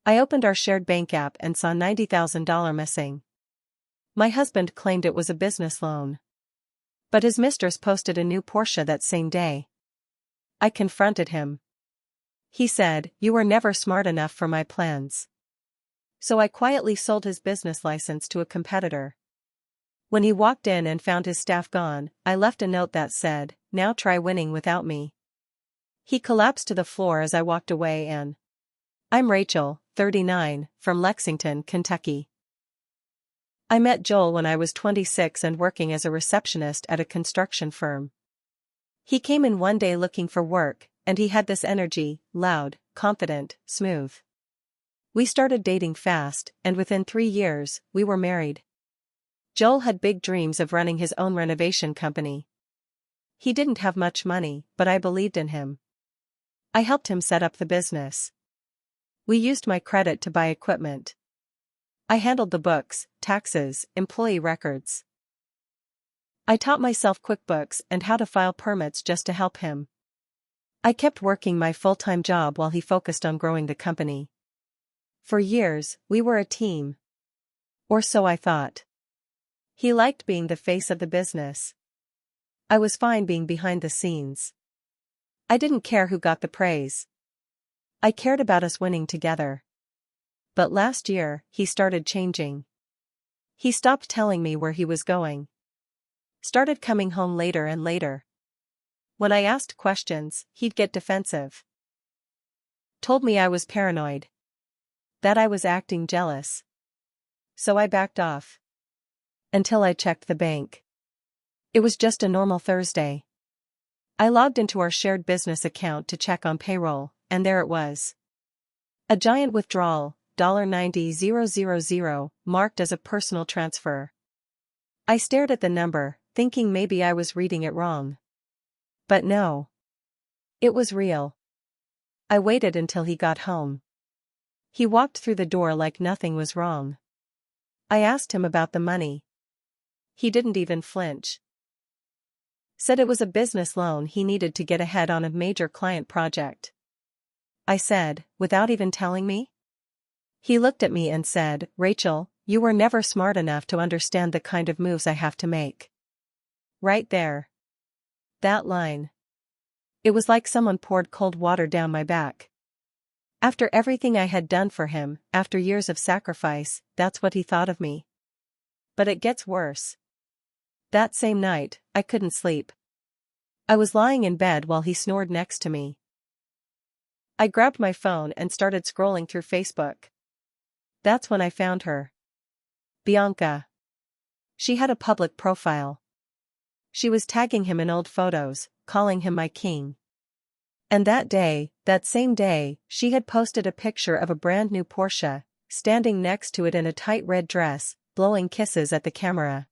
I opened our shared bank app and saw $90,000 missing. My husband claimed it was a business loan. But his mistress posted a new Porsche that same day. I confronted him. He said, "You were never smart enough for my plans." So I quietly sold his business license to a competitor. When he walked in and found his staff gone, I left a note that said, "Now try winning without me." He collapsed to the floor as I walked away and I'm Rachel, 39, from Lexington, Kentucky. I met Joel when I was 26 and working as a receptionist at a construction firm. He came in one day looking for work, and he had this energy, loud, confident, smooth. We started dating fast, and within 3 years, we were married. Joel had big dreams of running his own renovation company. He didn't have much money, but I believed in him. I helped him set up the business. We used my credit to buy equipment. I handled the books, taxes, employee records. I taught myself QuickBooks and how to file permits just to help him. I kept working my full-time job while he focused on growing the company. For years, we were a team. Or so I thought. He liked being the face of the business. I was fine being behind the scenes. I didn't care who got the praise. I cared about us winning together. But last year, he started changing. He stopped telling me where he was going. Started coming home later and later. When I asked questions, he'd get defensive. Told me I was paranoid. That I was acting jealous. So I backed off. Until I checked the bank. It was just a normal Thursday. I logged into our shared business account to check on payroll, and there it was. A giant withdrawal, $90,000, marked as a personal transfer. I stared at the number, thinking maybe I was reading it wrong. But no. It was real. I waited until he got home. He walked through the door like nothing was wrong. I asked him about the money. He didn't even flinch. Said it was a business loan he needed to get ahead on a major client project. I said, "Without even telling me?" He looked at me and said, "Rachel, you were never smart enough to understand the kind of moves I have to make." Right there. That line. It was like someone poured cold water down my back. After everything I had done for him, after years of sacrifice, that's what he thought of me. But it gets worse. That same night, I couldn't sleep. I was lying in bed while he snored next to me. I grabbed my phone and started scrolling through Facebook. That's when I found her. Bianca. She had a public profile. She was tagging him in old photos, calling him my king. And that same day, she had posted a picture of a brand new Porsche, standing next to it in a tight red dress, blowing kisses at the camera.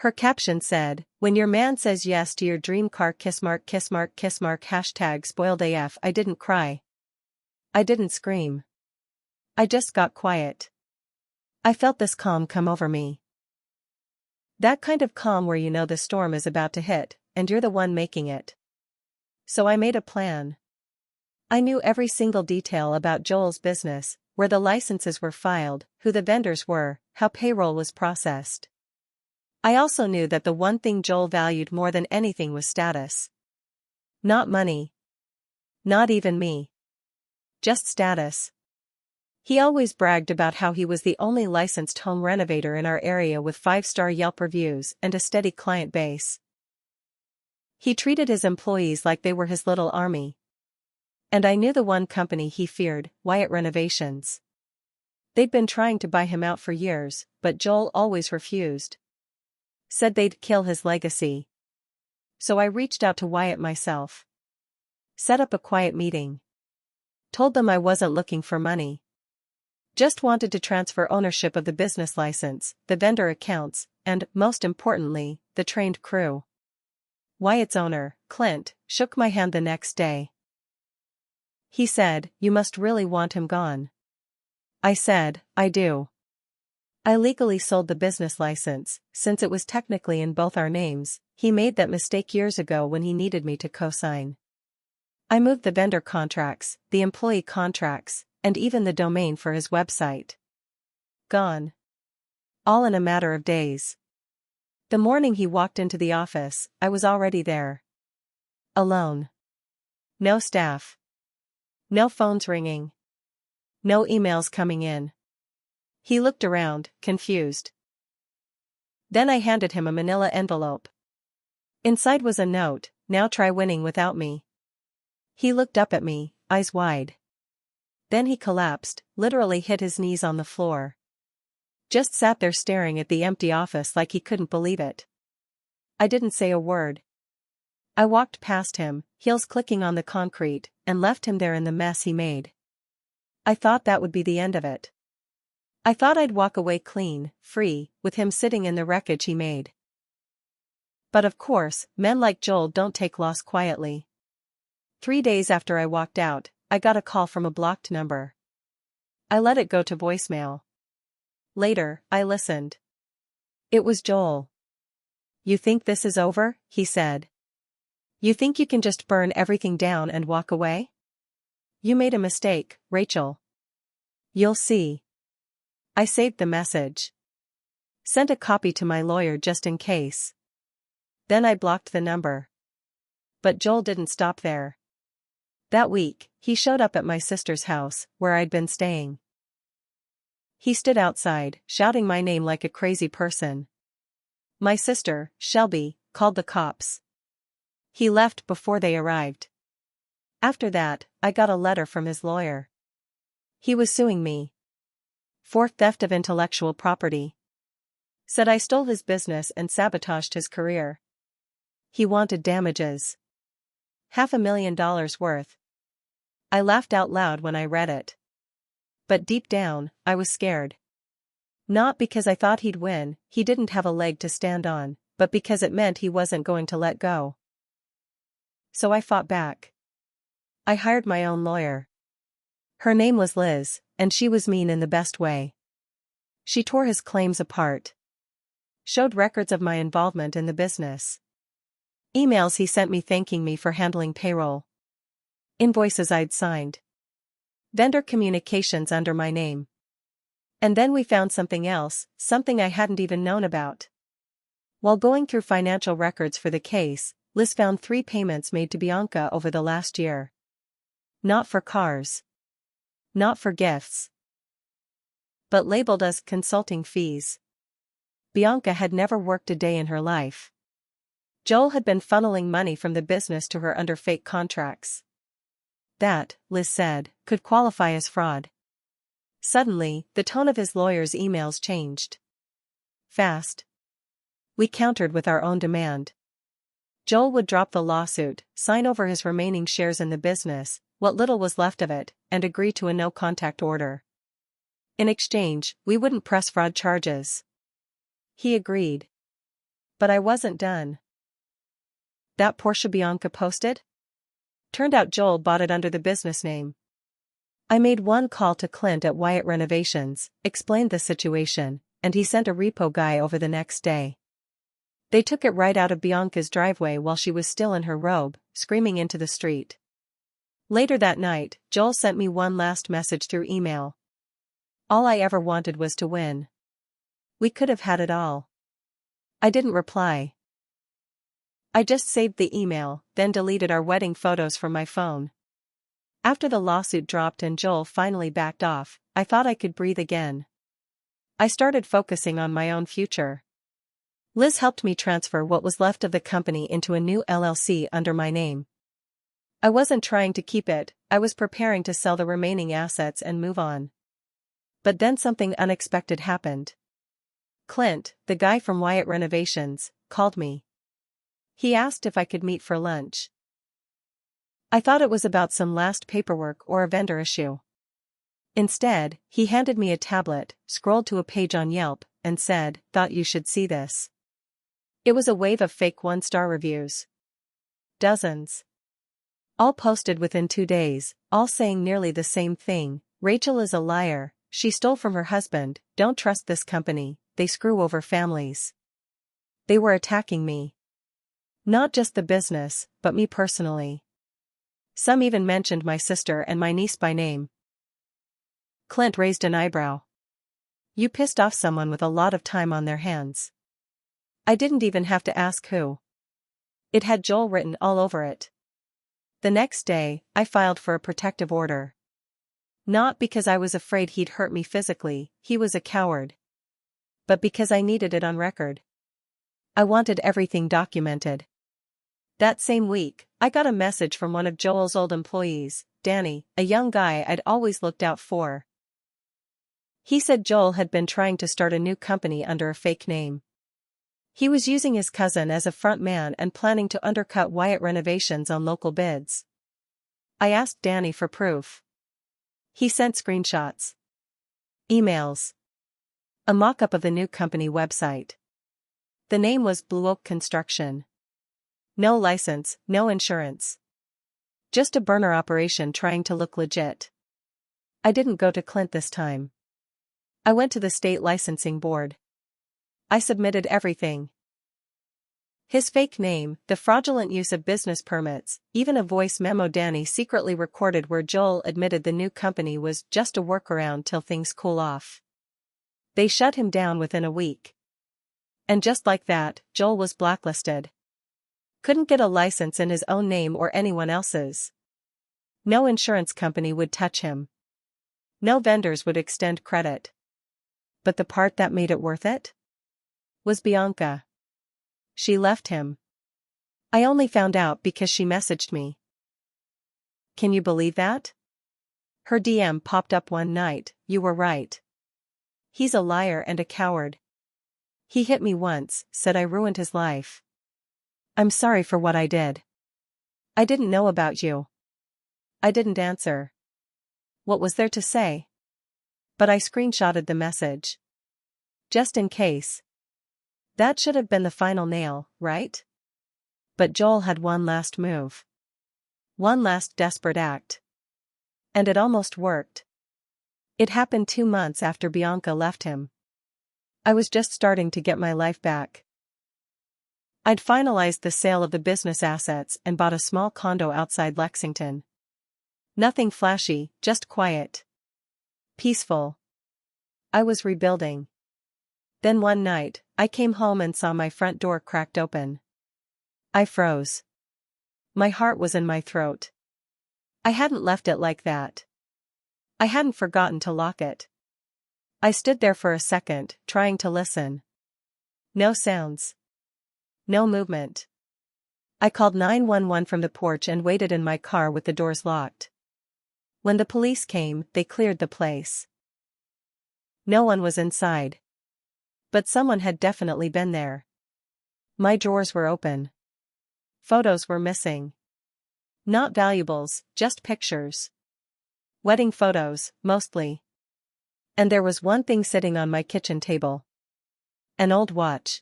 Her caption said, "When your man says yes to your dream car, kiss mark, #spoiledAF." I didn't cry. I didn't scream. I just got quiet. I felt this calm come over me. That kind of calm where you know the storm is about to hit, and you're the one making it. So I made a plan. I knew every single detail about Joel's business, where the licenses were filed, who the vendors were, how payroll was processed. I also knew that the one thing Joel valued more than anything was status. Not money. Not even me. Just status. He always bragged about how he was the only licensed home renovator in our area with 5-star Yelp reviews and a steady client base. He treated his employees like they were his little army. And I knew the one company he feared, Wyatt Renovations. They'd been trying to buy him out for years, but Joel always refused. Said they'd kill his legacy. So I reached out to Wyatt myself. Set up a quiet meeting. Told them I wasn't looking for money. Just wanted to transfer ownership of the business license, the vendor accounts, and, most importantly, the trained crew. Wyatt's owner, Clint, shook my hand the next day. He said, "You must really want him gone." I said, "I do." I legally sold the business license, since it was technically in both our names. He made that mistake years ago when he needed me to co-sign. I moved the vendor contracts, the employee contracts, and even the domain for his website. Gone. All in a matter of days. The morning he walked into the office, I was already there. Alone. No staff. No phones ringing. No emails coming in. He looked around, confused. Then I handed him a manila envelope. Inside was a note, "Now try winning without me." He looked up at me, eyes wide. Then he collapsed, literally hit his knees on the floor. Just sat there staring at the empty office like he couldn't believe it. I didn't say a word. I walked past him, heels clicking on the concrete, and left him there in the mess he made. I thought that would be the end of it. I thought I'd walk away clean, free, with him sitting in the wreckage he made. But of course, men like Joel don't take loss quietly. 3 days after I walked out, I got a call from a blocked number. I let it go to voicemail. Later, I listened. It was Joel. "You think this is over?" he said. "You think you can just burn everything down and walk away? You made a mistake, Rachel. You'll see." I saved the message. Sent a copy to my lawyer just in case. Then I blocked the number. But Joel didn't stop there. That week, he showed up at my sister's house, where I'd been staying. He stood outside, shouting my name like a crazy person. My sister, Shelby, called the cops. He left before they arrived. After that, I got a letter from his lawyer. He was suing me for theft of intellectual property. Said I stole his business and sabotaged his career. He wanted damages. $500,000 worth. I laughed out loud when I read it. But deep down, I was scared. Not because I thought he'd win, he didn't have a leg to stand on, but because it meant he wasn't going to let go. So I fought back. I hired my own lawyer. Her name was Liz, and she was mean in the best way. She tore his claims apart. Showed records of my involvement in the business. Emails he sent me thanking me for handling payroll. Invoices I'd signed. Vendor communications under my name. And then we found something else, something I hadn't even known about. While going through financial records for the case, Liz found 3 payments made to Bianca over the last year. Not for cars. Not for gifts. But labeled as consulting fees. Bianca had never worked a day in her life. Joel had been funneling money from the business to her under fake contracts. That, Liz said, could qualify as fraud. Suddenly, the tone of his lawyer's emails changed. Fast. We countered with our own demand. Joel would drop the lawsuit, sign over his remaining shares in the business, what little was left of it, and agree to a no-contact order. In exchange, we wouldn't press fraud charges. He agreed. But I wasn't done. That Porsche Bianca posted? Turned out Joel bought it under the business name. I made one call to Clint at Wyatt Renovations, explained the situation, and he sent a repo guy over the next day. They took it right out of Bianca's driveway while she was still in her robe, screaming into the street. Later that night, Joel sent me one last message through email. All I ever wanted was to win. We could have had it all. I didn't reply. I just saved the email, then deleted our wedding photos from my phone. After the lawsuit dropped and Joel finally backed off, I thought I could breathe again. I started focusing on my own future. Liz helped me transfer what was left of the company into a new LLC under my name. I wasn't trying to keep it, I was preparing to sell the remaining assets and move on. But then something unexpected happened. Clint, the guy from Wyatt Renovations, called me. He asked if I could meet for lunch. I thought it was about some last paperwork or a vendor issue. Instead, he handed me a tablet, scrolled to a page on Yelp, and said, "Thought you should see this." It was a wave of fake 1-star reviews. Dozens. All posted within 2 days, all saying nearly the same thing: Rachel is a liar, she stole from her husband, don't trust this company, they screw over families. They were attacking me. Not just the business, but me personally. Some even mentioned my sister and my niece by name. Clint raised an eyebrow. You pissed off someone with a lot of time on their hands. I didn't even have to ask who. It had Joel written all over it. The next day, I filed for a protective order. Not because I was afraid he'd hurt me physically, he was a coward. But because I needed it on record. I wanted everything documented. That same week, I got a message from one of Joel's old employees, Danny, a young guy I'd always looked out for. He said Joel had been trying to start a new company under a fake name. He was using his cousin as a front man and planning to undercut Wyatt renovations on local bids. I asked Danny for proof. He sent screenshots, emails, a mock-up of the new company website. The name was Blue Oak Construction. No license, no insurance. Just a burner operation trying to look legit. I didn't go to Clint this time. I went to the state licensing board. I submitted everything. His fake name, the fraudulent use of business permits, even a voice memo Danny secretly recorded where Joel admitted the new company was just a workaround till things cool off. They shut him down within a week. And just like that, Joel was blacklisted. Couldn't get a license in his own name or anyone else's. No insurance company would touch him. No vendors would extend credit. But the part that made it worth it? Was Bianca. She left him. I only found out because she messaged me. Can you believe that? Her DM popped up one night, you were right. He's a liar and a coward. He hit me once, said I ruined his life. I'm sorry for what I did. I didn't know about you. I didn't answer. What was there to say? But I screenshotted the message. Just in case. That should have been the final nail, right? But Joel had one last move. One last desperate act. And it almost worked. It happened 2 months after Bianca left him. I was just starting to get my life back. I'd finalized the sale of the business assets and bought a small condo outside Lexington. Nothing flashy, just quiet. Peaceful. I was rebuilding. Then one night, I came home and saw my front door cracked open. I froze. My heart was in my throat. I hadn't left it like that. I hadn't forgotten to lock it. I stood there for a second, trying to listen. No sounds. No movement. I called 911 from the porch and waited in my car with the doors locked. When the police came, they cleared the place. No one was inside. But someone had definitely been there. My drawers were open. Photos were missing. Not valuables, just pictures. Wedding photos, mostly. And there was one thing sitting on my kitchen table. An old watch.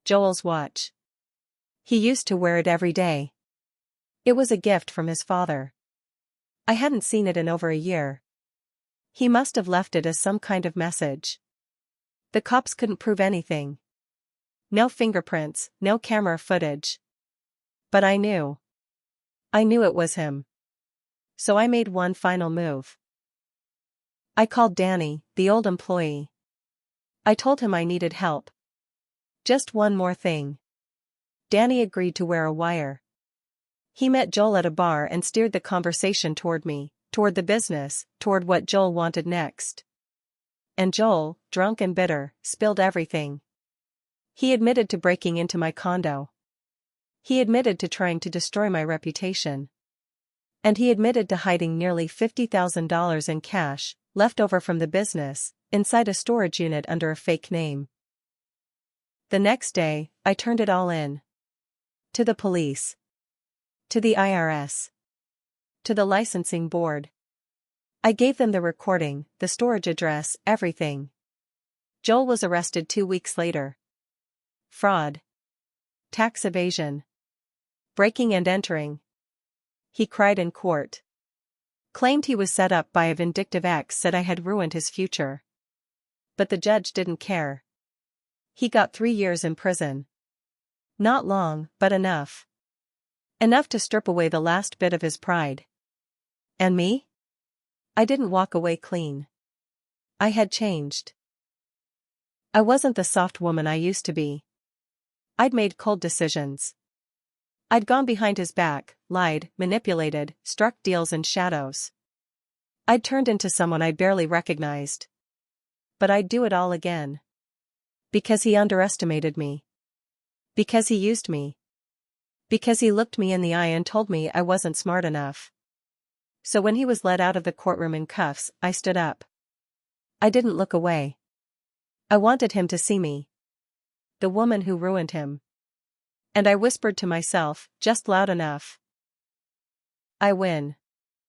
Joel's watch. He used to wear it every day. It was a gift from his father. I hadn't seen it in over a year. He must have left it as some kind of message. The cops couldn't prove anything. No fingerprints, no camera footage. But I knew. I knew it was him. So I made one final move. I called Danny, the old employee. I told him I needed help. Just one more thing. Danny agreed to wear a wire. He met Joel at a bar and steered the conversation toward me, toward the business, toward what Joel wanted next. And Joel, drunk and bitter, spilled everything. He admitted to breaking into my condo. He admitted to trying to destroy my reputation. And he admitted to hiding nearly $50,000 in cash, left over from the business, inside a storage unit under a fake name. The next day, I turned it all in. To the police. To the IRS. To the licensing board. I gave them the recording, the storage address, everything. Joel was arrested 2 weeks later. Fraud. Tax evasion. Breaking and entering. He cried in court. Claimed he was set up by a vindictive ex, said I had ruined his future. But the judge didn't care. He got 3 years in prison. Not long, but enough. Enough to strip away the last bit of his pride. And me? I didn't walk away clean. I had changed. I wasn't the soft woman I used to be. I'd made cold decisions. I'd gone behind his back, lied, manipulated, struck deals in shadows. I'd turned into someone I'd barely recognized. But I'd do it all again. Because he underestimated me. Because he used me. Because he looked me in the eye and told me I wasn't smart enough. So when he was led out of the courtroom in cuffs, I stood up. I didn't look away. I wanted him to see me. The woman who ruined him. And I whispered to myself, just loud enough. I win.